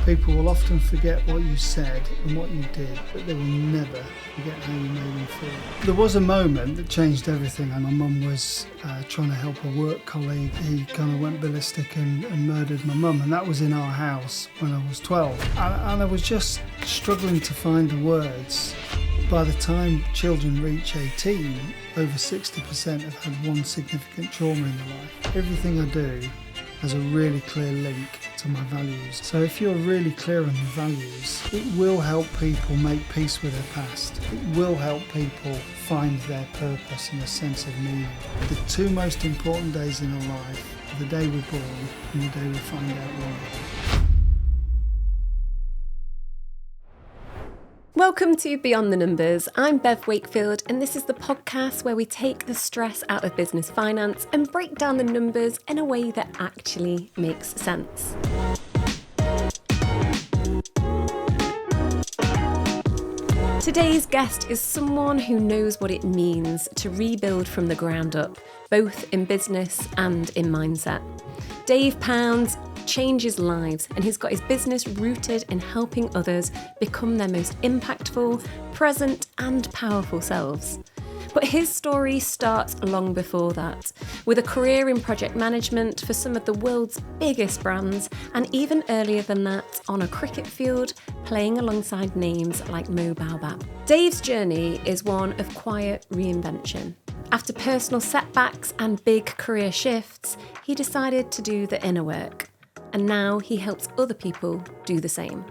People will often forget what you said and what you did, but they will never forget how you made them feel. There was a moment that changed everything, and my mum was trying to help a work colleague. He kind of went ballistic and murdered my mum, and that was in our house when I was 12. And I was just struggling to find the words. By the time children reach 18, over 60% have had one significant trauma in their life. Everything I do has a really clear link to my values. So if you're really clear on your values, it will help people make peace with their past. It will help people find their purpose and a sense of meaning. The two most important days in our life are the day we're born and the day we find out why. Welcome to Beyond the Numbers. I'm Bev Wakefield, and this is the podcast where we take the stress out of business finance and break down the numbers in a way that actually makes sense. Today's guest is someone who knows what it means to rebuild from the ground up, both in business and in mindset. Dave Pounds changes lives, and he's got his business rooted in helping others become their most impactful, present and powerful selves. But his story starts long before that, with a career in project management for some of the world's biggest brands, and even earlier than that, on a cricket field, playing alongside names like Mo Baobab. Dave's journey is one of quiet reinvention. After personal setbacks and big career shifts, he decided to do the inner work. And now he helps other people do the same.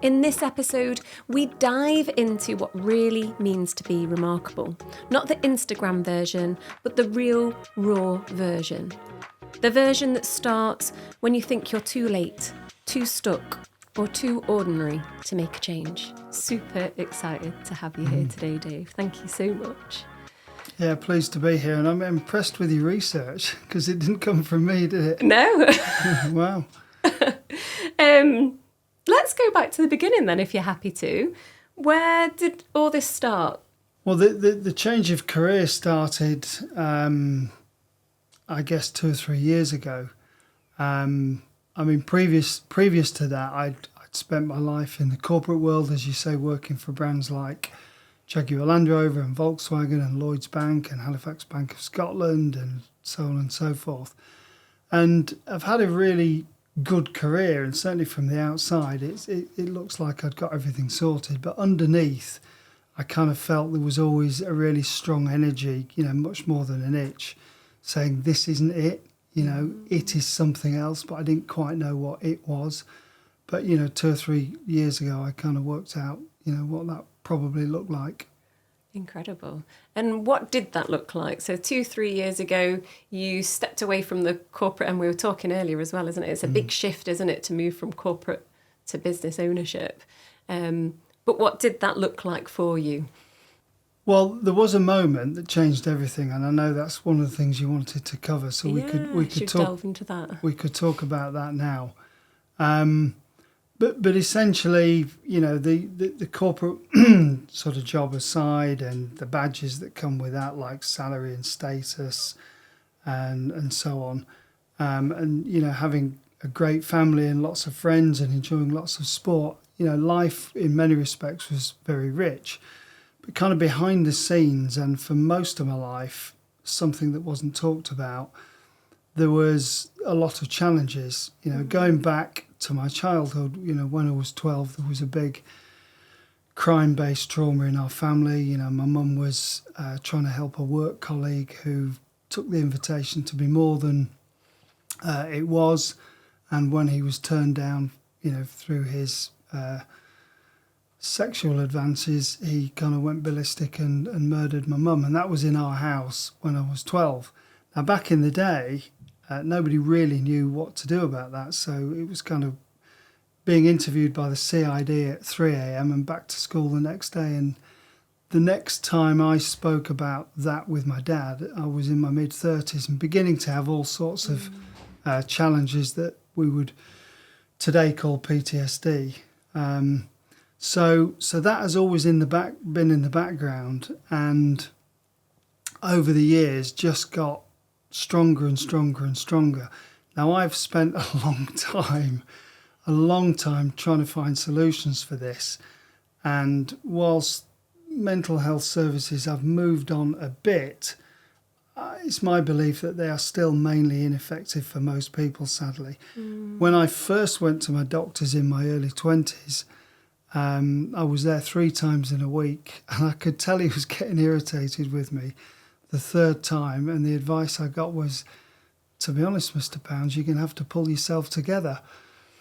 In this episode, we dive into what really means to be remarkable. Not the Instagram version, but the real, raw version. The version that starts when you think you're too late, too stuck, or too ordinary to make a change. Super excited to have you here today, Dave. Thank you so much. Yeah, pleased to be here, and I'm impressed with your research because it didn't come from me, did it? No. Wow. Let's go back to the beginning then, if you're happy to. Where did all this start? Well, the change of career started, I guess, 2 or 3 years ago. Previous to that, I'd spent my life in the corporate world, as you say, working for brands like Jaguar Land Rover and Volkswagen and Lloyds Bank and Halifax Bank of Scotland and so on and so forth. And I've had a really good career, and certainly from the outside it looks like I'd got everything sorted, but underneath I kind of felt there was always a really strong energy, much more than an itch, saying this isn't it, it is something else, but I didn't quite know what it was. But 2 or 3 years ago I kind of worked out what that probably looked like. Incredible. And what did that look like? So 2-3 years ago, you stepped away from the corporate, and we were talking earlier as well, isn't it? It's a big shift, isn't it, to move from corporate to business ownership. But what did that look like for you? Well, there was a moment that changed everything, and I know that's one of the things you wanted to cover, so we could delve into that. We could talk about that now. But essentially, the corporate sort of job aside, and the badges that come with that, like salary and status and so on, and having a great family and lots of friends and enjoying lots of sport, life in many respects was very rich. But kind of behind the scenes, and for most of my life, something that wasn't talked about, there was a lot of challenges. Going back to my childhood, when I was 12, there was a big crime-based trauma in our family. My mum was trying to help a work colleague who took the invitation to be more than it was, and when he was turned down, through his sexual advances, he kind of went ballistic and murdered my mum, and that was in our house when I was 12. Now, back in the day, nobody really knew what to do about that, so it was kind of being interviewed by the CID at 3 a.m. and back to school the next day. And the next time I spoke about that with my dad, I was in my mid-30s and beginning to have all sorts of challenges that we would today call PTSD. So that has always been in the background, and over the years just got stronger and stronger and stronger. Now, I've spent a long time a long time trying to find solutions for this. And whilst mental health services have moved on a bit, it's my belief that they are still mainly ineffective for most people, sadly. When I first went to my doctors in my early 20s, I was there 3 times in a week, and I could tell he was getting irritated with me the 3rd time, and the advice I got was, to be honest, Mr. Pounds, you're going to have to pull yourself together.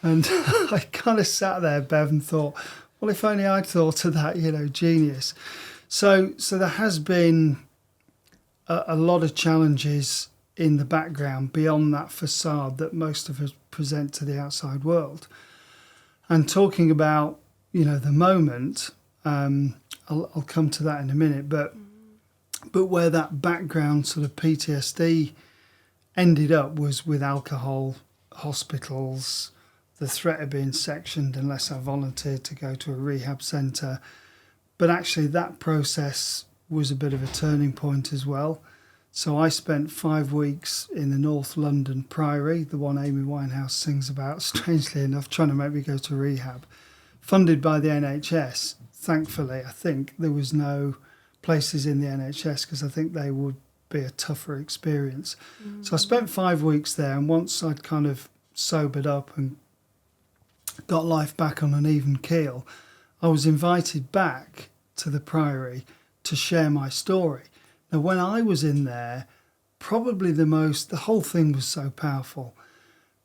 And I kind of sat there, Bev, and thought, well, if only I'd thought of that, genius. So there has been a lot of challenges in the background beyond that facade that most of us present to the outside world. And talking about, the moment, I'll come to that in a minute, but where that background sort of PTSD ended up was with alcohol, hospitals, the threat of being sectioned unless I volunteered to go to a rehab centre. But actually that process was a bit of a turning point as well. So I spent 5 weeks in the North London Priory, the one Amy Winehouse sings about, strangely enough, trying to make me go to rehab, funded by the NHS. Thankfully, I think there was no places in the NHS because I think they would be a tougher experience. So I spent 5 weeks there, and once I'd kind of sobered up and got life back on an even keel, I was invited back to the Priory to share my story. Now, when I was in there, the whole thing was so powerful,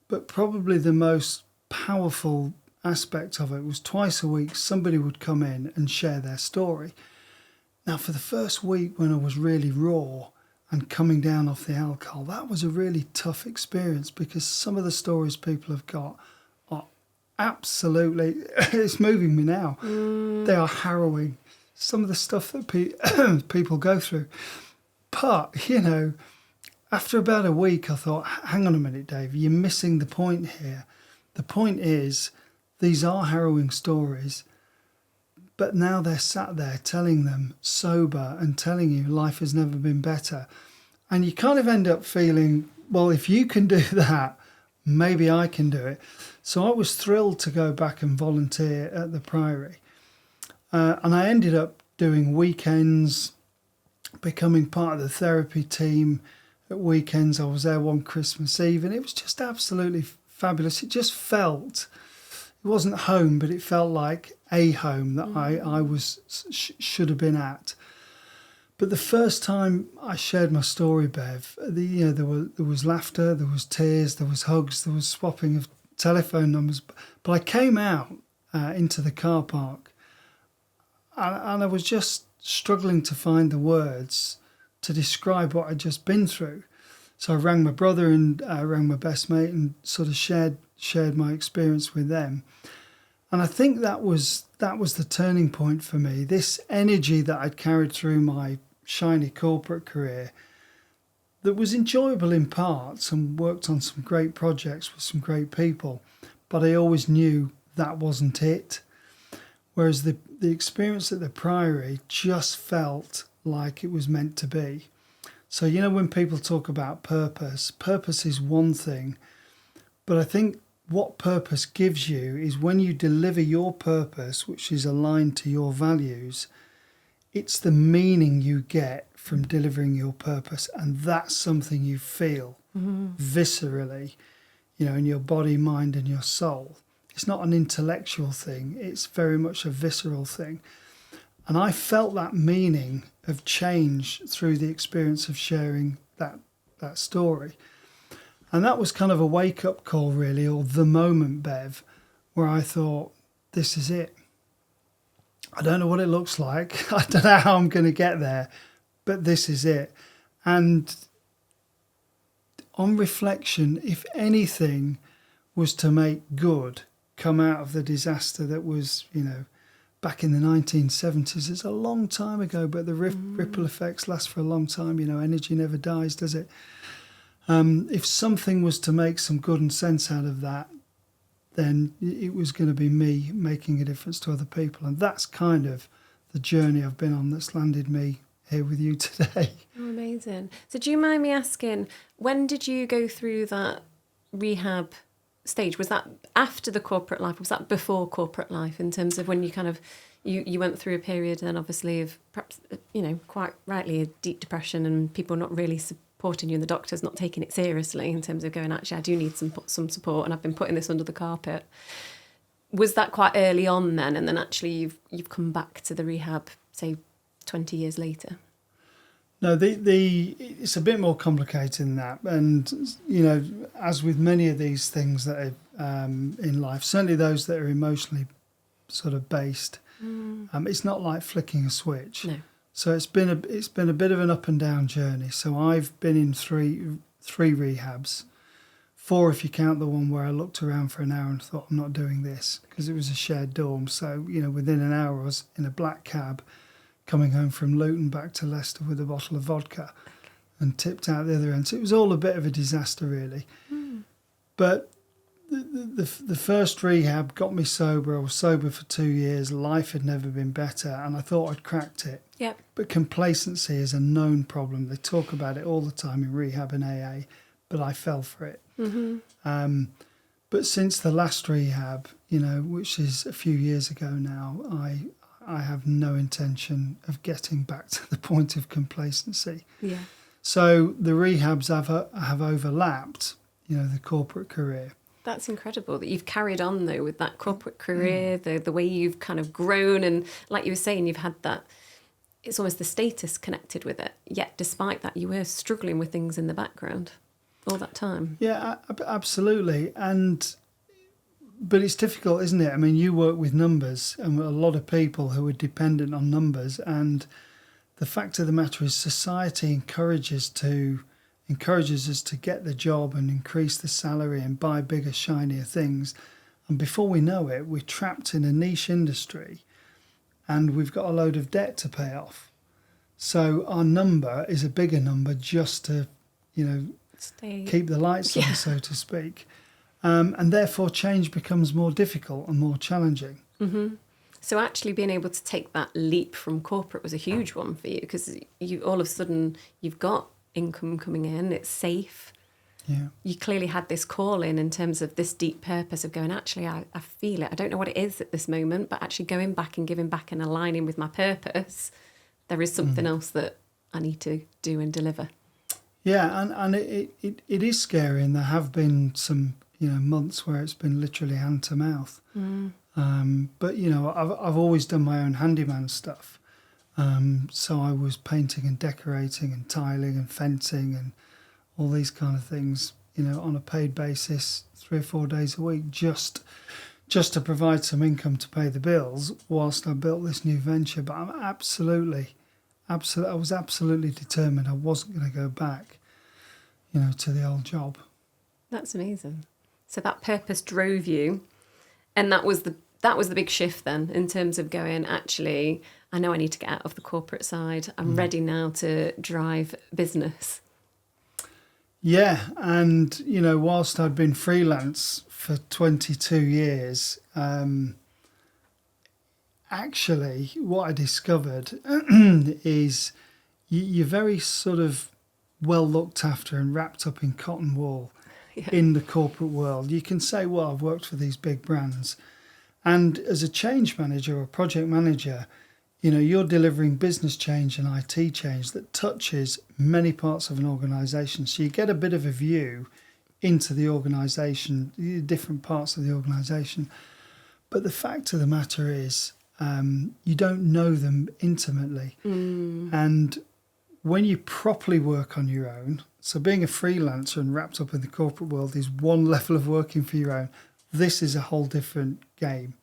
but probably the most powerful aspect of it was twice a week somebody would come in and share their story. Now, for the first week when I was really raw and coming down off the alcohol, that was a really tough experience because some of the stories people have got are absolutely, it's moving me now. They are harrowing. Some of the stuff that people go through. But, after about a week, I thought, hang on a minute, Dave, you're missing the point here. The point is, these are harrowing stories, but now they're sat there telling them sober and telling you life has never been better. And you kind of end up feeling, well, if you can do that, maybe I can do it. So I was thrilled to go back and volunteer at the Priory. And I ended up doing weekends, becoming part of the therapy team at weekends. I was there one Christmas Eve, and it was just absolutely fabulous. It just felt, it wasn't home, but it felt like a home that I should have been at. But the first time I shared my story, Bev, there was laughter, there was tears, there was hugs, there was swapping of telephone numbers. But I came out into the car park, and I was just struggling to find the words to describe what I'd just been through. So I rang my brother and I rang my best mate and sort of shared my experience with them. And I think that was the turning point for me. This energy that I'd carried through my shiny corporate career that was enjoyable in parts and worked on some great projects with some great people, but I always knew that wasn't it. Whereas the experience at the Priory just felt like it was meant to be. So, when people talk about purpose is one thing, but I think what purpose gives you is when you deliver your purpose, which is aligned to your values, it's the meaning you get from delivering your purpose. And that's something you feel viscerally, in your body, mind, and your soul. It's not an intellectual thing. It's very much a visceral thing. And I felt that meaning of change through the experience of sharing that story. And that was kind of a wake-up call, really, or the moment, Bev, where I thought, this is it. I don't know what it looks like. I don't know how I'm going to get there, but this is it. And on reflection, if anything was to make good come out of the disaster that was, back in the 1970s, it's a long time ago, but the ripple effects last for a long time. Energy never dies, does it? If something was to make some good and sense out of that, then it was going to be me making a difference to other people. And that's kind of the journey I've been on that's landed me here with you today. Oh, amazing. So do you mind me asking, when did you go through that rehab stage? Was that after the corporate life? Was that before corporate life, in terms of when you kind of you went through a period then obviously of perhaps, quite rightly, a deep depression and people not really supporting you and the doctors not taking it seriously in terms of going, actually, I do need some support and I've been putting this under the carpet. Was that quite early on then, and then actually you've come back to the rehab, say, 20 years later? No, it's a bit more complicated than that. And, as with many of these things that are in life, certainly those that are emotionally sort of based, it's not like flicking a switch. No. So it's been a bit of an up and down journey. So I've been in three rehabs. 4 if you count the one where I looked around for an hour and thought, I'm not doing this, because it was a shared dorm. So, within an hour I was in a black cab coming home from Luton back to Leicester with a bottle of vodka and tipped out the other end. So it was all a bit of a disaster, really. But the first rehab got me sober. I was sober for 2 years. Life had never been better, and I thought I'd cracked it. Yep. But complacency is a known problem. They talk about it all the time in rehab and AA, but I fell for it. But since the last rehab, which is a few years ago now, I have no intention of getting back to the point of complacency. Yeah. So the rehabs have overlapped, the corporate career. That's incredible that you've carried on, though, with that corporate career, the way you've kind of grown. And like you were saying, you've had that, it's almost the status connected with it. Yet despite that, you were struggling with things in the background all that time. Yeah, absolutely. But it's difficult, isn't it? I mean, you work with numbers and a lot of people who are dependent on numbers. And the fact of the matter is society encourages us to get the job and increase the salary and buy bigger, shinier things. And before we know it, we're trapped in a niche industry and we've got a load of debt to pay off. So our number is a bigger number just to, keep the lights on, so to speak. And therefore change becomes more difficult and more challenging. Mm-hmm. So actually being able to take that leap from corporate was a huge one for you, because you all of a sudden you've got income coming in, it's safe. Yeah. You clearly had this call in terms of this deep purpose of going, actually, I feel it. I don't know what it is at this moment, but actually going back and giving back and aligning with my purpose, there is something else that I need to do and deliver. Yeah, and it is scary, and there have been some months where it's been literally hand to mouth. But I've always done my own handyman stuff. So I was painting and decorating and tiling and fencing and all these kind of things, on a paid basis, 3 or 4 days a week, just to provide some income to pay the bills whilst I built this new venture. But I'm I was absolutely determined I wasn't going to go back, to the old job. That's amazing. So that purpose drove you, and that was the big shift then, in terms of going, actually, I know I need to get out of the corporate side. I'm ready now to drive business. Yeah, and whilst I'd been freelance for 22 years, actually what I discovered is you're very sort of well looked after and wrapped up in cotton wool in the corporate world. You can say, well, I've worked for these big brands. And as a change manager or project manager, you're delivering business change and IT change that touches many parts of an organisation. So you get a bit of a view into the organisation, the different parts of the organisation. But the fact of the matter is, you don't know them intimately. And when you properly work on your own, so being a freelancer and wrapped up in the corporate world is one level of working for your own. This is a whole different game.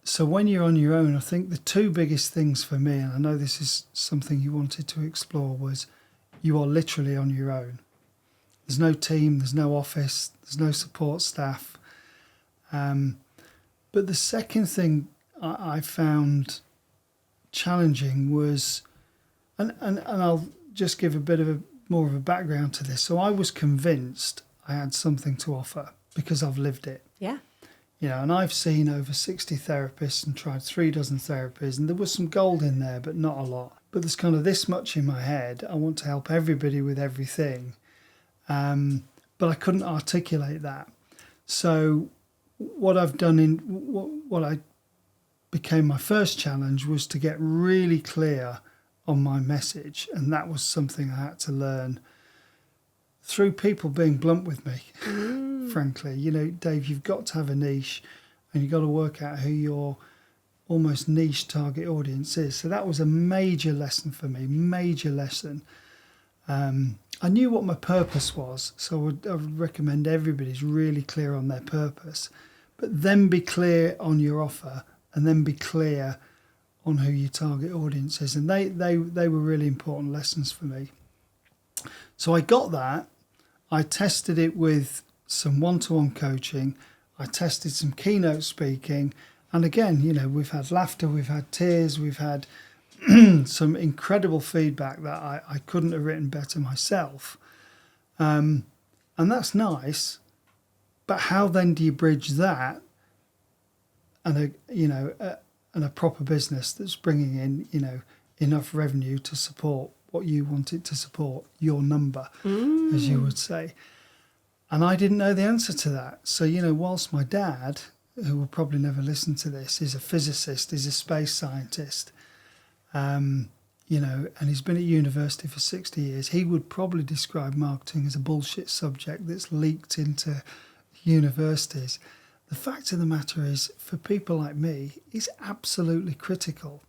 So when you're on your own, I think the 2 biggest things for me, and I know this is something you wanted to explore, was you are literally on your own. There's no team, there's no office, there's no support staff. But the second thing I found challenging was, and I'll just give a bit of more of a background to this. So I was convinced I had something to offer because I've lived it. Yeah. And I've seen over 60 therapists and tried 3 dozen therapies, and there was some gold in there, but not a lot. But there's kind of this much in my head. I want to help everybody with everything. But I couldn't articulate that. So what I've done what I became my first challenge was to get really clear on my message, and that was something I had to learn through people being blunt with me. Frankly, Dave, you've got to have a niche, and you've got to work out who your almost niche target audience is. So that was a major lesson for me, major lesson. I knew what my purpose was, so I would recommend everybody's really clear on their purpose, but then be clear on your offer, and then be clear on who your target audience is. And they were really important lessons for me. So I got that. I tested it with some one-to-one coaching. I tested some keynote speaking. And again, we've had laughter, we've had tears, we've had some incredible feedback that I couldn't have written better myself. And that's nice. But how then do you bridge that and a proper business that's bringing in, enough revenue to support what you want it to support, your number, as you would say. And I didn't know the answer to that. So, whilst my dad, who will probably never listen to this, is a physicist, is a space scientist, and he's been at university for 60 years, he would probably describe marketing as a bullshit subject that's leaked into universities. The fact of the matter is, for people like me, it's absolutely critical.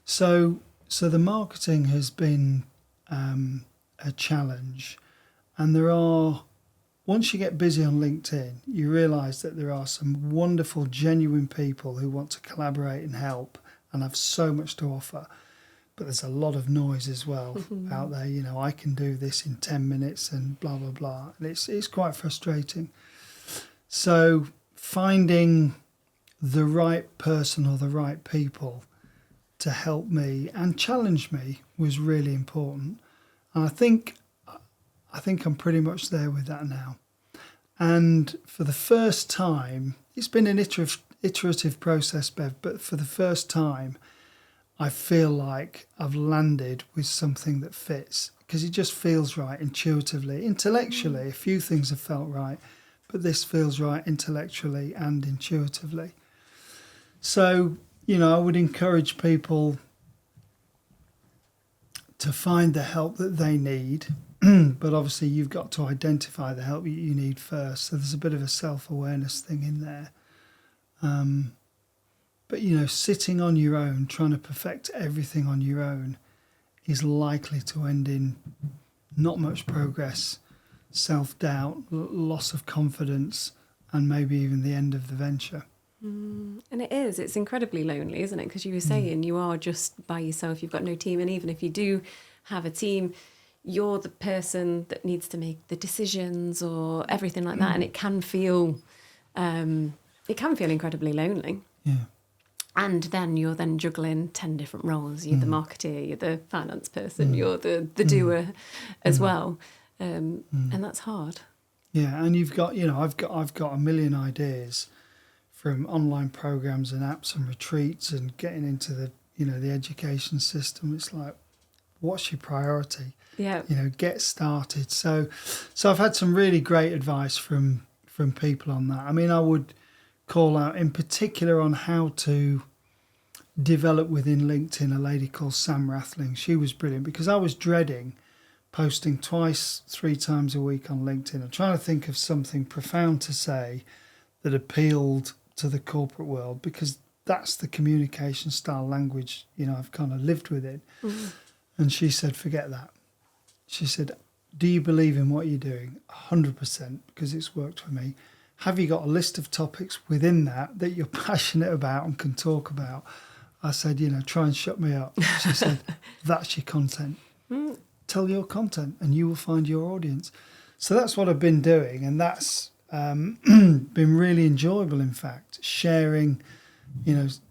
So the marketing has been a challenge, and once you get busy on LinkedIn, you realise that there are some wonderful, genuine people who want to collaborate and help and have so much to offer. But there's a lot of noise as well out there. I can do this in 10 minutes and blah, blah, blah. And it's quite frustrating. So finding the right person or the right people to help me and challenge me was really important. And I think I'm pretty much there with that now. And for the first time, it's been an iterative process, Bev, but for the first time, I feel like I've landed with something that fits, because it just feels right intuitively. Intellectually, a few things have felt right, but this feels right intellectually and intuitively. So, I would encourage people to find the help that they need. But obviously you've got to identify the help you need first. So there's a bit of a self-awareness thing in there. But, sitting on your own, trying to perfect everything on your own is likely to end in not much progress, self-doubt, loss of confidence, and maybe even the end of the venture. And it's incredibly lonely, isn't it? Because you were saying you are just by yourself, you've got no team. And even if you do have a team, you're the person that needs to make the decisions or everything like that. And it can feel incredibly lonely. Yeah. And then you're juggling 10 different roles. You're the marketer, you're the finance person, you're the doer as well. And that's hard. Yeah. And you've got, I've got a million ideas, from online programs and apps and retreats and getting into the education system. It's like, what's your priority? Yeah. Get started. So I've had some really great advice from people on that. I mean, I would call out in particular on how to develop within LinkedIn a lady called Sam Rathling. She was brilliant, because I was dreading posting 2-3 times a week on LinkedIn. I'm trying to think of something profound to say that appealed to the corporate world, because that's the communication style language, I've kind of lived with it. And she said, forget that. She said, do you believe in what you're doing? 100%, because it's worked for me. Have you got a list of topics within that you're passionate about and can talk about? I said, try and shut me up. She said, that's your content. Tell your content and you will find your audience. So that's what I've been doing, and that's been really enjoyable, in fact, sharing,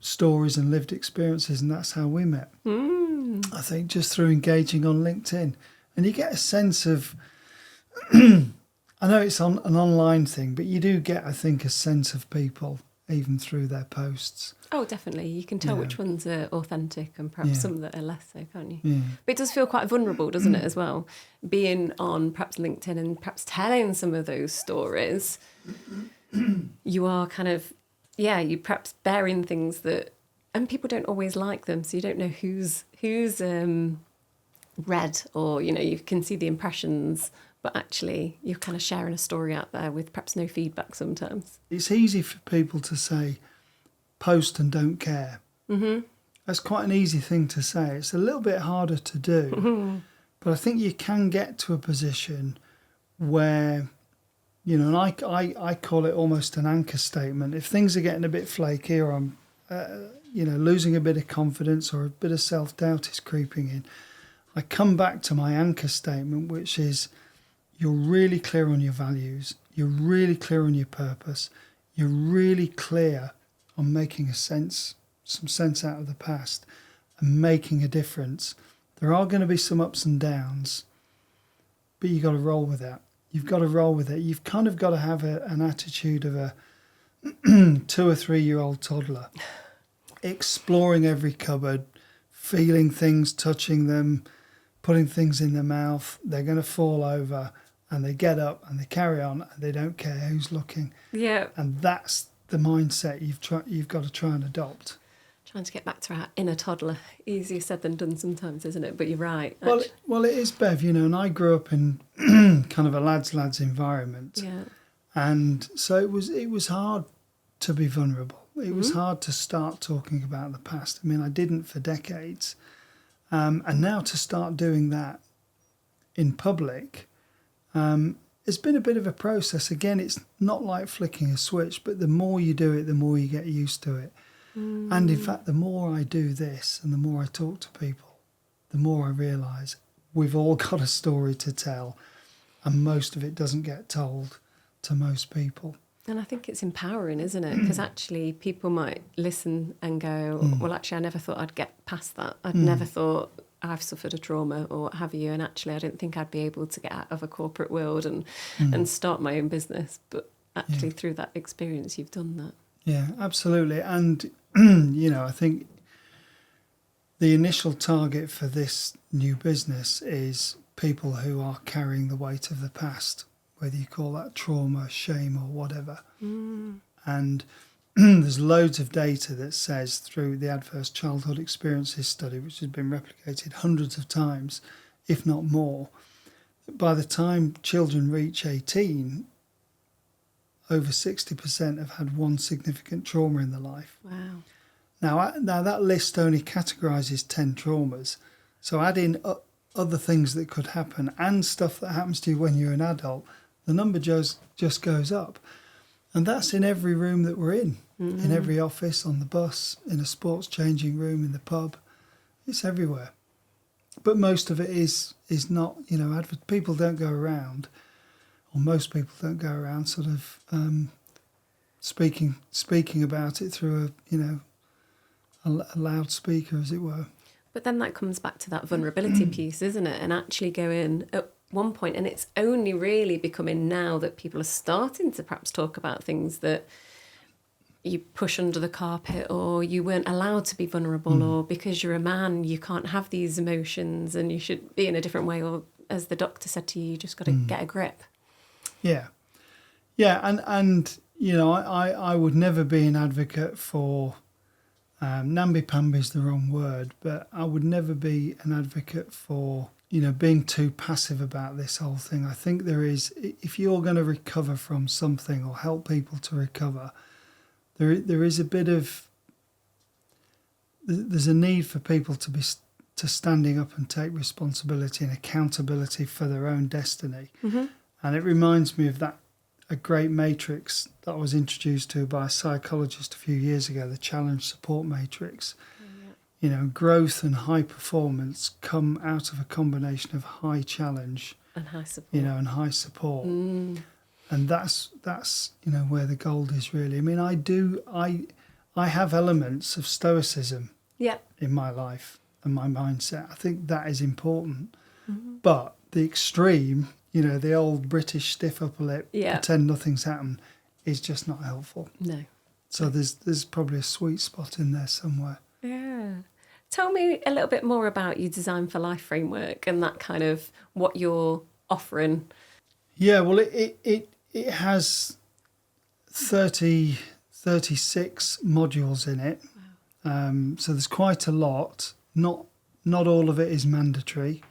stories and lived experiences, and that's how we met. I think just through engaging on LinkedIn. And you get a sense of, I know it's an online thing, but you do get, I think, a sense of people even through their posts. Oh, definitely. You can tell which ones are authentic and perhaps some that are less so, can't you? Yeah. But it does feel quite vulnerable, doesn't it, as well? Being on perhaps LinkedIn and perhaps telling some of those stories. you are kind of, yeah, you perhaps bearing things that, and people don't always like them, so you don't know who's read, or, you know, you can see the impressions, but actually you're kind of sharing a story out there with perhaps no feedback sometimes. It's easy for people to say, post and don't care. Mm-hmm. That's quite an easy thing to say. It's a little bit harder to do, mm-hmm. but I think you can get to a position where, you know, and I call it almost an anchor statement. If things are getting a bit flaky, or I'm, you know, losing a bit of confidence, or a bit of self-doubt is creeping in, I come back to my anchor statement, which is, you're really clear on your values, you're really clear on your purpose, you're really clear on making some sense out of the past and making a difference. There are going to be some ups and downs, but you've got to roll with that. You've got to roll with it. You've kind of got to have an attitude of a 2 or 3 year old toddler, exploring every cupboard, feeling things, touching them, putting things in their mouth. They're going to fall over, and they get up and they carry on, and they don't care who's looking. Yeah. And that's the mindset you've got to try and adopt. Trying to get back to our inner toddler. Easier said than done sometimes, isn't it? But you're right. Well, it is, Bev, you know, and I grew up in kind of a lads environment. Yeah. And so it was hard to be vulnerable. It was hard to start talking about the past. I mean, I didn't for decades. And now to start doing that in public, it's been a bit of a process. Again, it's not like flicking a switch, but the more you do it, the more you get used to it. And in fact, the more I do this and the more I talk to people, the more I realise we've all got a story to tell, and most of it doesn't get told to most people. And I think it's empowering, isn't it? Because actually people might listen and go, well, actually, I never thought I'd get past that. I'd never thought I've suffered a trauma or what have you. And actually, I didn't think I'd be able to get out of a corporate world and start my own business. But actually, through that experience, you've done that. Yeah, absolutely. And, you know, I think the initial target for this new business is people who are carrying the weight of the past, whether you call that trauma, shame, or whatever. And there's loads of data that says, through the Adverse Childhood Experiences study, which has been replicated hundreds of times, if not more, that by the time children reach 18, over 60% have had one significant trauma in their life. Wow. Now that list only categorises 10 traumas. So add in other things that could happen and stuff that happens to you when you're an adult, the number just goes up. And that's in every room that we're in every office, on the bus, in a sports changing room, in the pub. It's everywhere. But most of it is not, you know, people don't go around, or most people don't go around sort of speaking about it through a loudspeaker, as it were. But then that comes back to that vulnerability piece, isn't it? And actually going at one point, and it's only really becoming now that people are starting to perhaps talk about things that you push under the carpet, or you weren't allowed to be vulnerable, or because you're a man, you can't have these emotions and you should be in a different way, or as the doctor said to you, you just got to get a grip. Yeah. Yeah, and you know, I would never be an advocate for, namby-pamby is the wrong word, but I would never be an advocate for, you know, being too passive about this whole thing. I think there is, if you're going to recover from something or help people to recover, there is a bit of, there's a need for people to standing up and take responsibility and accountability for their own destiny. And it reminds me of a great matrix that I was introduced to by a psychologist a few years ago, the challenge support matrix. You know, growth and high performance come out of a combination of high challenge and high support. You know, and high support. And that's you know where the gold is really. I mean, I have elements of stoicism in my life and my mindset. I think that is important. But the extreme, you know, the old British stiff upper lip, pretend nothing's happened, is just not helpful. No. So there's probably a sweet spot in there somewhere. Yeah. Tell me a little bit more about your Design for Life framework and that kind of what you're offering. Yeah, well, it has 36 modules in it. So there's quite a lot. Not all of it is mandatory.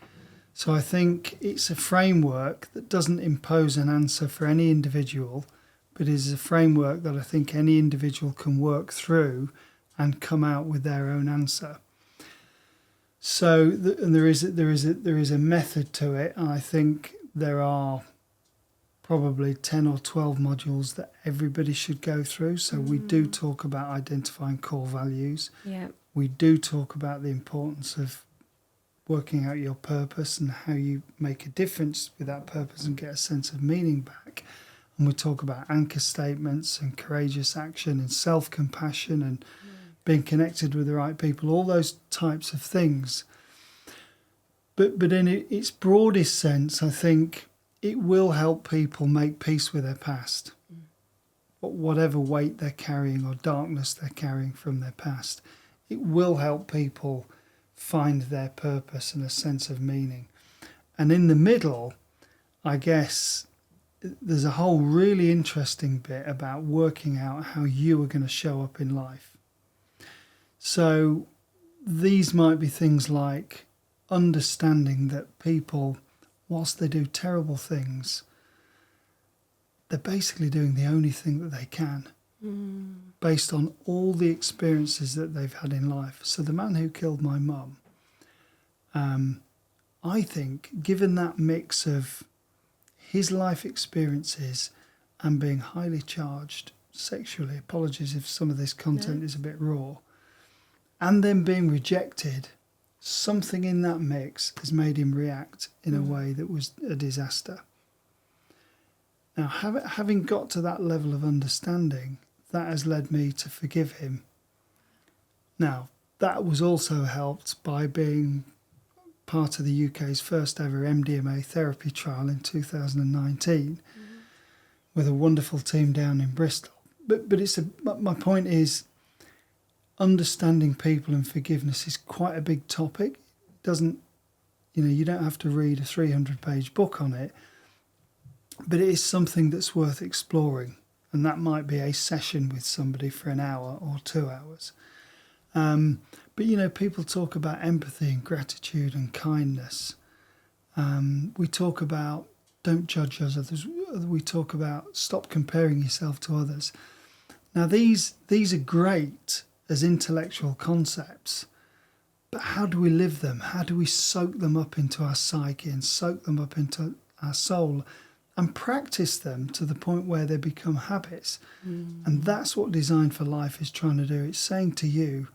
So I think it's a framework that doesn't impose an answer for any individual, but is a framework that I think any individual can work through and come out with their own answer. So and there is a method to it, and I think there are probably 10 or 12 modules that everybody should go through. So we do talk about identifying core values. Yeah. We do talk about the importance of working out your purpose and how you make a difference with that purpose and get a sense of meaning back. And we talk about anchor statements and courageous action and self-compassion and being connected with the right people, all those types of things. But in its broadest sense, I think it will help people make peace with their past, whatever weight they're carrying or darkness they're carrying from their past. It will help people find their purpose and a sense of meaning. And in the middle, I guess, there's a whole really interesting bit about working out how you are going to show up in life. So these might be things like understanding that people, whilst they do terrible things, they're basically doing the only thing that they can based on all the experiences that they've had in life. So the man who killed my mum, I think, given that mix of his life experiences and being highly charged sexually, apologies if some of this content is a bit raw, and then being rejected, something in that mix has made him react in a way that was a disaster. Now, having got to that level of understanding, that has led me to forgive him. Now, that was also helped by being part of the UK's first ever MDMA therapy trial in 2019 with a wonderful team down in Bristol. But my point is, understanding people and forgiveness is quite a big topic. It doesn't, you don't have to read a 300-page book on it, but it is something that's worth exploring. And that might be a session with somebody for an hour or 2 hours. But, people talk about empathy and gratitude and kindness. We talk about don't judge others. We talk about stop comparing yourself to others. Now, these are great as intellectual concepts, but how do we live them? How do we soak them up into our psyche and soak them up into our soul and practice them to the point where they become habits? And that's what Design for Life is trying to do. It's saying to you,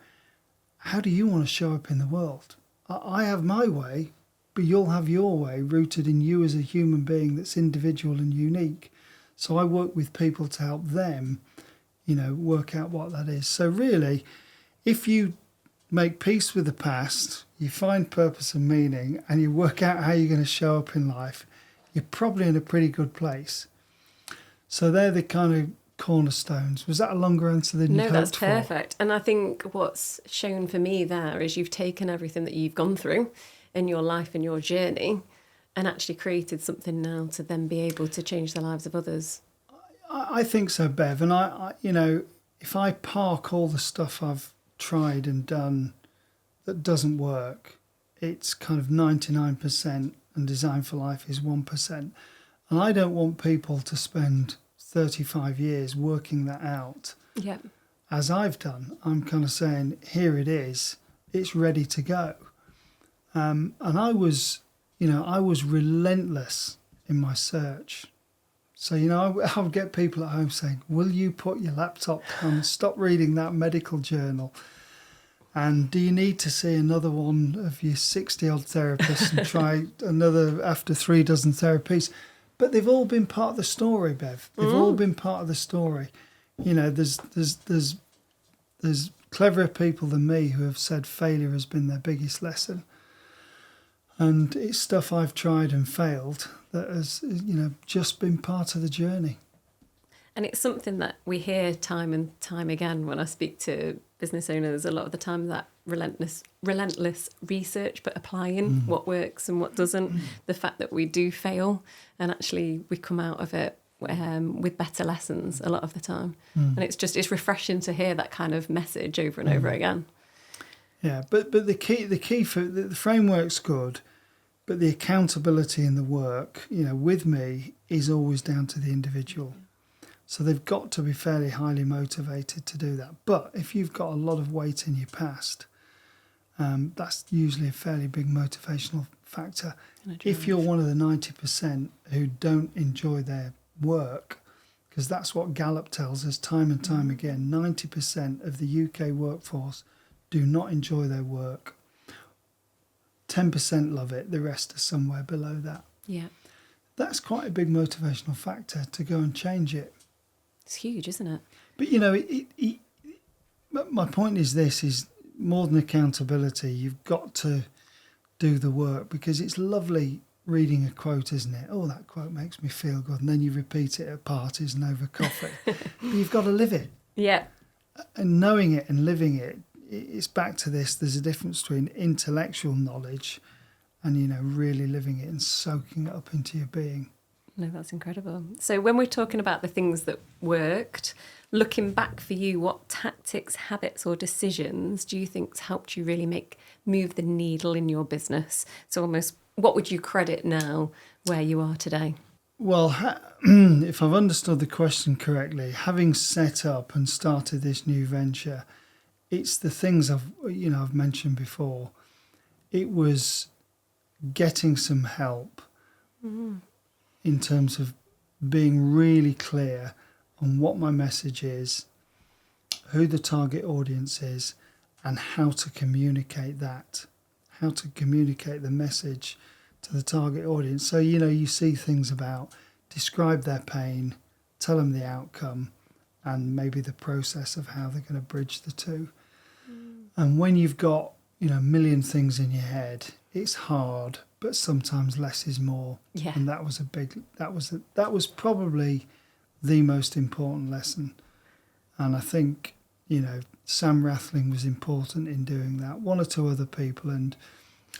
how do you want to show up in the world? I have my way, but you'll have your way, rooted in you as a human being that's individual and unique. So I work with people to help them, work out what that is. So really, if you make peace with the past, you find purpose and meaning, and you work out how you're going to show up in life, you're probably in a pretty good place. So they're the kind of cornerstones. Was that a longer answer than you hoped for? No, that's perfect. And I think what's shown for me there is you've taken everything that you've gone through in your life and your journey and actually created something now to then be able to change the lives of others. I think so, Bev. And I if I park all the stuff I've tried and done that doesn't work, it's kind of 99%, and Design for Life is 1%. And I don't want people to spend 35 years working that out. Yeah. As I've done, I'm kind of saying, here it is, it's ready to go. And I was relentless in my search. So, I would get people at home saying, will you put your laptop down and stop reading that medical journal? And do you need to see another one of your 60-odd therapists and try another after 3 dozen therapies? But they've all been part of the story, Bev. They've all been part of the story. There's cleverer people than me who have said failure has been their biggest lesson. And it's stuff I've tried and failed that has, just been part of the journey. And it's something that we hear time and time again when I speak to business owners. A lot of the time, that relentless research, but applying what works and what doesn't. The fact that we do fail and actually we come out of it with better lessons a lot of the time. And it's refreshing to hear that kind of message over and over again. Yeah, but the key for the framework's good, but the accountability in the work, with me is always down to the individual. So they've got to be fairly highly motivated to do that. But if you've got a lot of weight in your past, that's usually a fairly big motivational factor. If you're one of the 90% who don't enjoy their work, because that's what Gallup tells us time and time again, 90% of the UK workforce do not enjoy their work. 10% love it, the rest are somewhere below that. Yeah. That's quite a big motivational factor to go and change it. It's huge, isn't it? But my point is this, is more than accountability, you've got to do the work, because it's lovely reading a quote, isn't it? Oh, that quote makes me feel good. And then you repeat it at parties and over coffee. But you've got to live it. Yeah. And knowing it and living it, it's back to this. There's a difference between intellectual knowledge and, really living it and soaking it up into your being. No, that's incredible. So when we're talking about the things that worked, looking back for you, what tactics, habits or decisions do you think's helped you really move the needle in your business? So almost, what would you credit now where you are today? Well, if I've understood the question correctly, having set up and started this new venture, it's the things I've mentioned before. It was getting some help in terms of being really clear on what my message is, who the target audience is, and how to communicate that, how to communicate the message to the target audience. So, you see things about describe their pain, tell them the outcome, and maybe the process of how they're going to bridge the two. And when you've got, a million things in your head, it's hard, but sometimes less is more. Yeah. And that was probably the most important lesson. And I think, Sam Rathling was important in doing that. One or two other people, and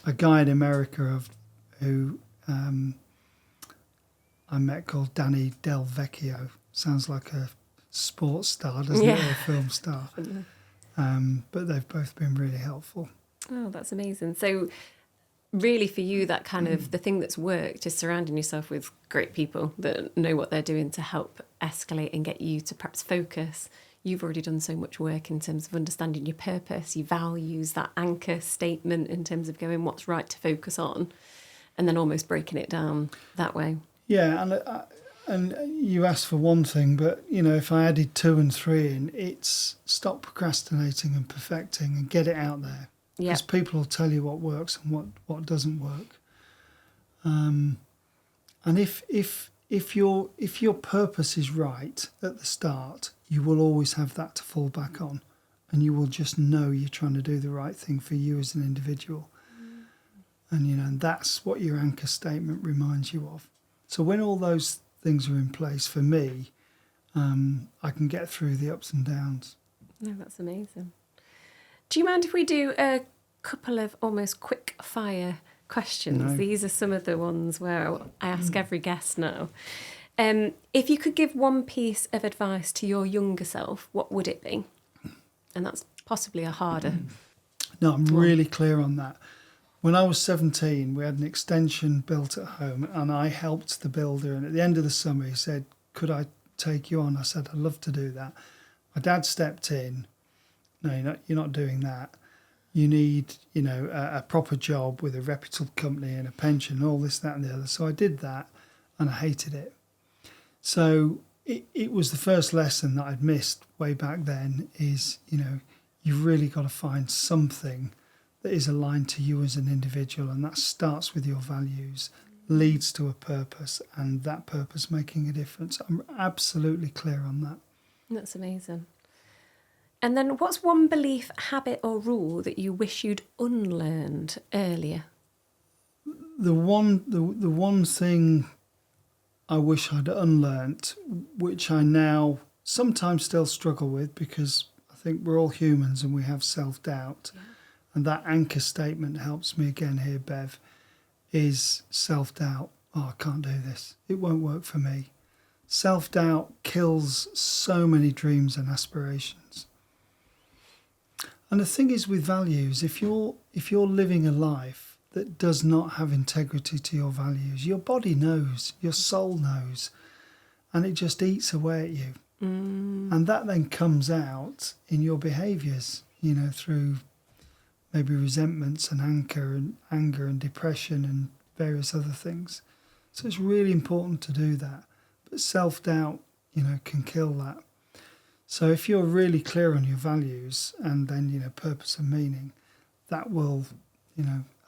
a guy in America who I met called Danny Del Vecchio. Sounds like a sports star, doesn't it, or a film star? But they've both been really helpful. Oh, that's amazing. So really for you, that kind of the thing that's worked is surrounding yourself with great people that know what they're doing to help escalate and get you to perhaps focus. You've already done so much work in terms of understanding your purpose, your values, that anchor statement in terms of going what's right to focus on, and then almost breaking it down that way. Yeah, and you asked for one thing, but, if I added 2 and 3 in, it's stop procrastinating and perfecting and get it out there. Because people will tell you what works and what doesn't work. And if your purpose is right at the start, you will always have that to fall back on, and you will just know you're trying to do the right thing for you as an individual. And and that's what your anchor statement reminds you of. So when all those things are in place for me, I can get through the ups and downs. No, that's amazing. Do you mind if we do a couple of almost quick fire questions? No. These are some of the ones where I ask every guest now. If you could give one piece of advice to your younger self, what would it be? And that's possibly a harder. No, I'm really clear on that. When I was 17, we had an extension built at home, and I helped the builder. And at the end of the summer, he said, could I take you on? I said, I'd love to do that. My dad stepped in. No, you're not doing that. You need, a proper job with a reputable company and a pension, all this, that and the other. So I did that, and I hated it. So it was the first lesson that I'd missed way back then is, you've really got to find something that is aligned to you as an individual, and that starts with your values, leads to a purpose, and that purpose making a difference. I'm absolutely clear on that. That's amazing. And then what's one belief, habit or rule that you wish you'd unlearned earlier? The one thing I wish I'd unlearnt, which I now sometimes still struggle with, because I think we're all humans and we have self-doubt. Yeah. And that anchor statement helps me again here, Bev, is self-doubt. Oh, I can't do this. It won't work for me. Self-doubt kills so many dreams and aspirations. And the thing is with values, if you're living a life that does not have integrity to your values, your body knows, your soul knows, and it just eats away at you. And that then comes out in your behaviours, through maybe resentments and anger and depression and various other things. So it's really important to do that. But self-doubt, can kill that. So if you're really clear on your values and then, purpose and meaning, that will,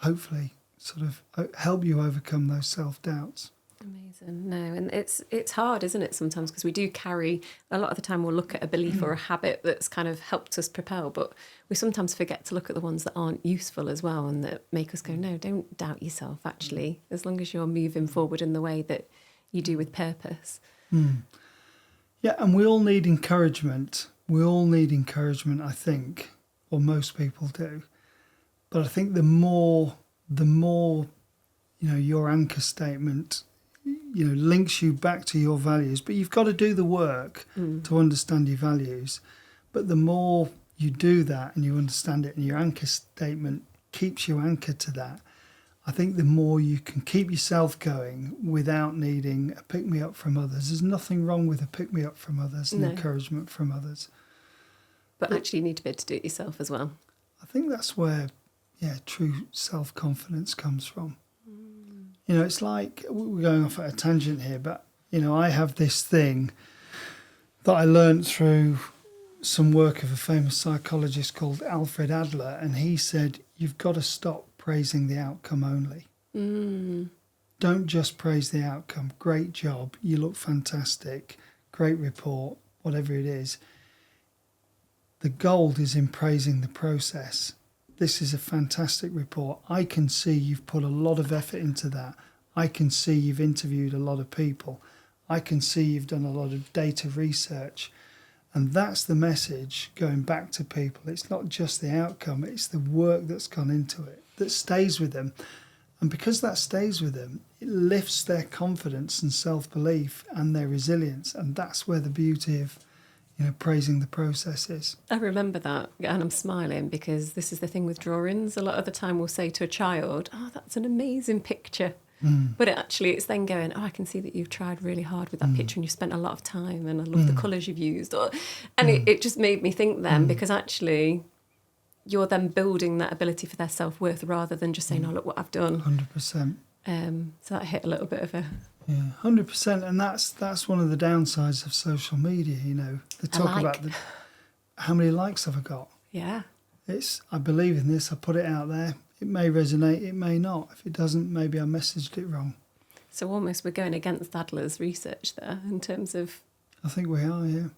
hopefully sort of help you overcome those self-doubts. Amazing. No, and it's hard, isn't it, sometimes, because we do carry, a lot of the time we'll look at a belief or a habit that's kind of helped us propel, but we sometimes forget to look at the ones that aren't useful as well and that make us go, no, don't doubt yourself, actually, as long as you're moving forward in the way that you do with purpose. Yeah, and we all need encouragement. We all need encouragement, I think, or most people do. But I think the more your anchor statement links you back to your values, but you've got to do the work to understand your values. But the more you do that and you understand it and your anchor statement keeps you anchored to that, I think the more you can keep yourself going without needing a pick-me-up from others. There's nothing wrong with a pick-me-up from others and encouragement from others. But actually you need to be able to do it yourself as well. I think that's where, true self-confidence comes from. It's like, we're going off at a tangent here, but, I have this thing that I learned through some work of a famous psychologist called Alfred Adler, and he said, you've got to stop praising the outcome only. Don't just praise the outcome. Great job, you look fantastic, great report, whatever it is. The gold is in praising the process. This is a fantastic report. I can see you've put a lot of effort into that. I can see you've interviewed a lot of people. I can see you've done a lot of data research. And that's the message going back to people. It's not just the outcome, it's the work that's gone into it that stays with them. And because that stays with them, it lifts their confidence and self-belief and their resilience. And that's where the beauty of praising the process is. I remember that, and I'm smiling because this is the thing with drawings. A lot of the time we'll say to a child, oh, that's an amazing picture. But it's then going, oh, I can see that you've tried really hard with that picture and you've spent a lot of time and I love the colours you've used. It just made me think then, because actually you're then building that ability for their self-worth rather than just saying, oh, look what I've done. 100%. So that hit a little bit of a... Yeah, 100%, and that's one of the downsides of social media. They talk about how many likes have I got. Yeah, I believe in this. I put it out there. It may resonate. It may not. If it doesn't, maybe I messaged it wrong. So almost we're going against Adler's research there in terms of. I think we are. Yeah.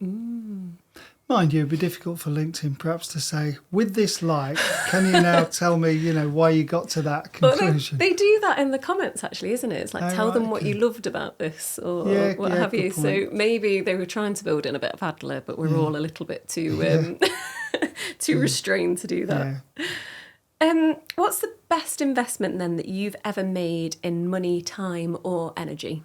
Mind you, it'd be difficult for LinkedIn perhaps to say, with this like, can you now tell me, why you got to that conclusion? They do that in the comments, actually, isn't it? It's like, tell them what you loved about this or what have you. So maybe they were trying to build in a bit of Adler, but we're all a little bit too too restrained to do that. What's the best investment then that you've ever made in money, time or energy?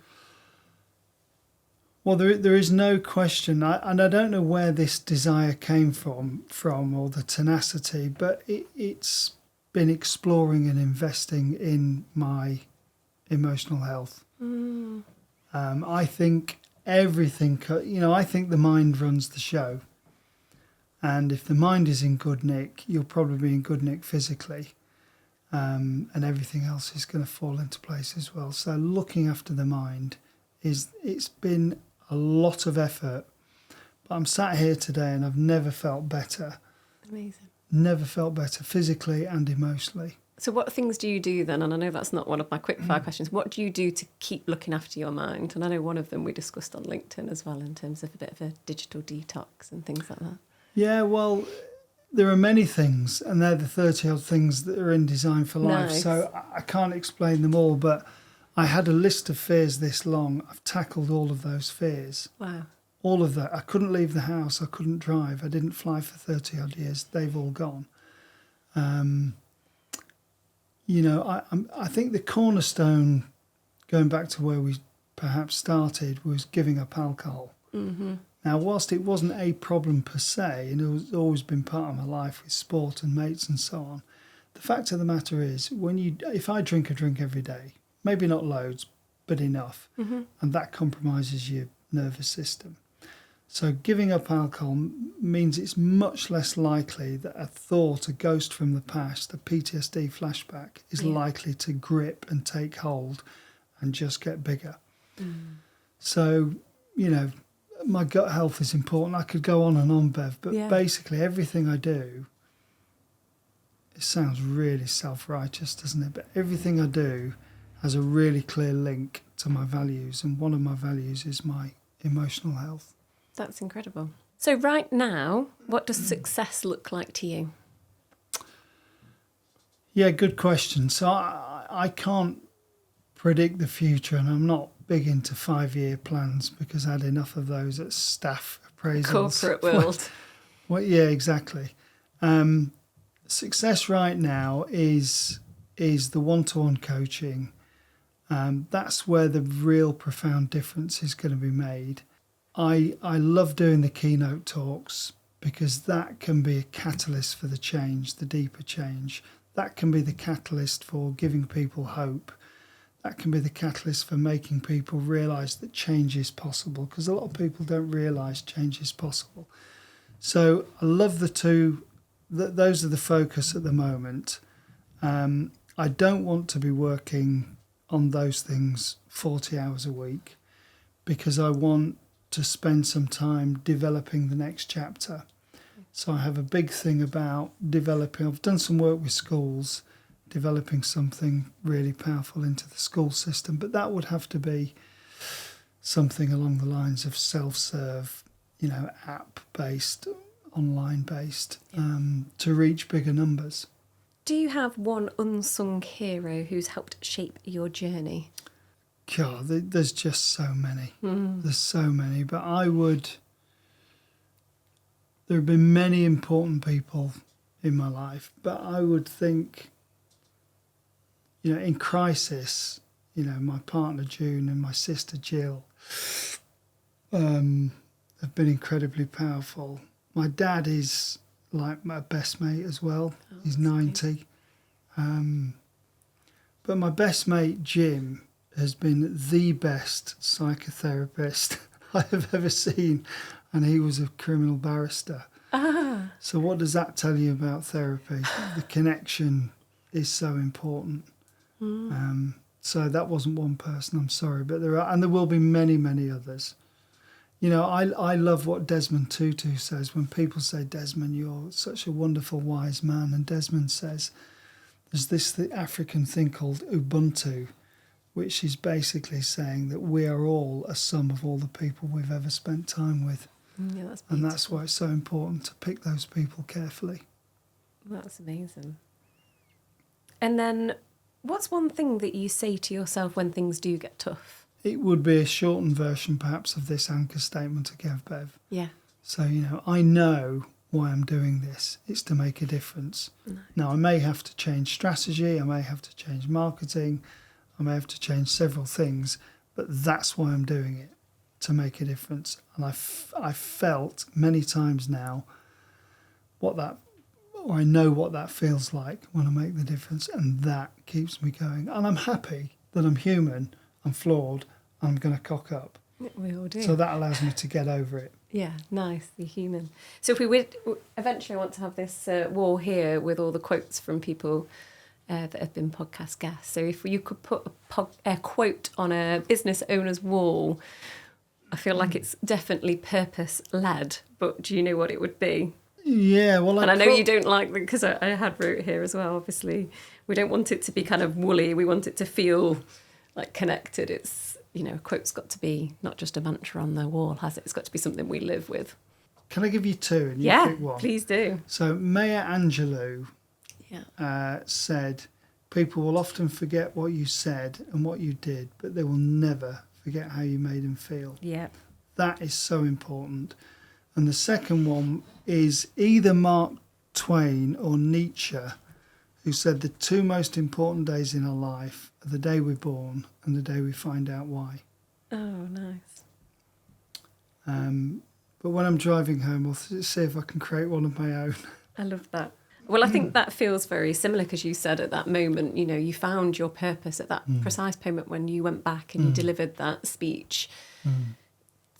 Well, there is no question, and I don't know where this desire came from or the tenacity, but it's been exploring and investing in my emotional health. I think everything, I think the mind runs the show. And if the mind is in good nick, you'll probably be in good nick physically. And everything else is going to fall into place as well. So looking after the mind, it's been a lot of effort, but I'm sat here today and I've never felt better. Amazing. Never felt better physically and emotionally. So what things do you do then? And I know that's not one of my quick fire questions. What do you do to keep looking after your mind? And I know one of them we discussed on LinkedIn as well in terms of a bit of a digital detox and things like that. Yeah, well, there are many things, and they're the 30-odd things that are in Design for Life. Nice. So I can't explain them all, but I had a list of fears this long. I've tackled all of those fears. Wow. All of that. I couldn't leave the house. I couldn't drive. I didn't fly for 30-odd years. They've all gone. I think the cornerstone, going back to where we perhaps started was giving up alcohol. Mm-hmm. Now, whilst it wasn't a problem per se, and it was always been part of my life with sport and mates and so on, the fact of the matter is, if I drink a drink every day, maybe not loads, but enough, Mm-hmm. and that compromises your nervous system. So giving up alcohol means it's much less likely that a thought, a ghost from the past, a PTSD flashback is likely to grip and take hold and just get bigger. Mm. So, my gut health is important. I could go on and on, Bev, but basically everything I do, it sounds really self-righteous, doesn't it? But everything I do has a really clear link to my values, and one of my values is my emotional health. That's incredible. So right now, what does success look like to you? Yeah, good question. So I can't predict the future, and I'm not big into 5-year plans because I had enough of those at staff appraisals. Corporate world. Well, yeah, exactly. Success right now is the one-to-one coaching. That's where the real profound difference is going to be made. I love doing the keynote talks because that can be a catalyst for the change, the deeper change. That can be the catalyst for giving people hope. That can be the catalyst for making people realise that change is possible, because a lot of people don't realise change is possible. So I love the two. Those are the focus at the moment. I don't want to be working on those things 40 hours a week, because I want to spend some time developing the next chapter. So I have a big thing about developing. I've done some work with schools, developing something really powerful into the school system, but that would have to be something along the lines of self-serve, app-based, online-based, to reach bigger numbers. Do you have one unsung hero who's helped shape your journey? God, there's just so many. There's so many, but there have been many important people in my life, but I would think, in crisis, my partner June and my sister Jill have been incredibly powerful. My dad is like my best mate as well. He's 90. But my best mate Jim has been the best psychotherapist I have ever seen, and he was a criminal barrister. So what does that tell you about therapy? The connection is so important. So that wasn't one person, I'm sorry, but there will be many, many others. I love what Desmond Tutu says. When people say, Desmond, you're such a wonderful, wise man, and Desmond says, there's the African thing called Ubuntu, which is basically saying that we are all a sum of all the people we've ever spent time with. Yeah, that's beautiful. And that's why it's so important to pick those people carefully. That's amazing. And then, what's one thing that you say to yourself when things do get tough? It would be a shortened version, perhaps, of this anchor statement I gave, Bev. Yeah. So, I know why I'm doing this. It's to make a difference. Nice. Now, I may have to change strategy, I may have to change marketing, I may have to change several things, but that's why I'm doing it, to make a difference. And I've felt many times now I know what that feels like when I make the difference, and that keeps me going. And I'm happy that I'm human, I'm flawed, I'm going to cock up. We all do. So that allows me to get over it. Yeah, nice, the human. So if we would eventually want to have this wall here with all the quotes from people that have been podcast guests. So if you could put a quote on a business owner's wall, I feel like it's definitely purpose-led, but do you know what it would be? Yeah, well... And I know you don't like them, because I had wrote here as well, obviously. We don't want it to be kind of woolly. We want it to feel like connected. It's, a quote's got to be not just a mantra on the wall, has it? It's got to be something we live with. Can I give you two and you pick one? Please do. So Maya Angelou said, people will often forget what you said and what you did, but they will never forget how you made them feel. Yeah. That is so important. And the second one is either Mark Twain or Nietzsche, who said the two most important days in our life are the day we're born and the day we find out why. Oh, nice. But when I'm driving home, I'll see if I can create one of my own. I love that. Well, I think that feels very similar because you said at that moment, you know, you found your purpose at that precise moment when you went back and you delivered that speech.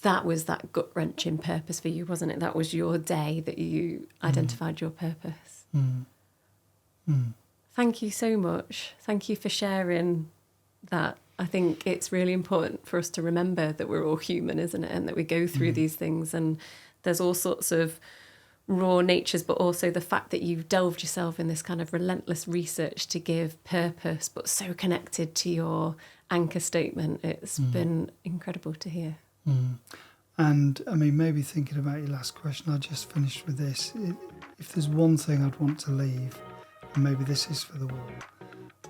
That was that gut-wrenching purpose for you, wasn't it? That was your day that you identified your purpose. Thank you so much. Thank you for sharing that. I think it's really important for us to remember that we're all human, isn't it? And that we go through these things, and there's all sorts of raw natures, but also the fact that you've delved yourself in this kind of relentless research to give purpose, but so connected to your anchor statement. It's been incredible to hear. And I mean, maybe thinking about your last question, I just finished with this. If there's one thing I'd want to leave, and maybe this is for the world,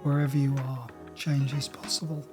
wherever you are, change is possible.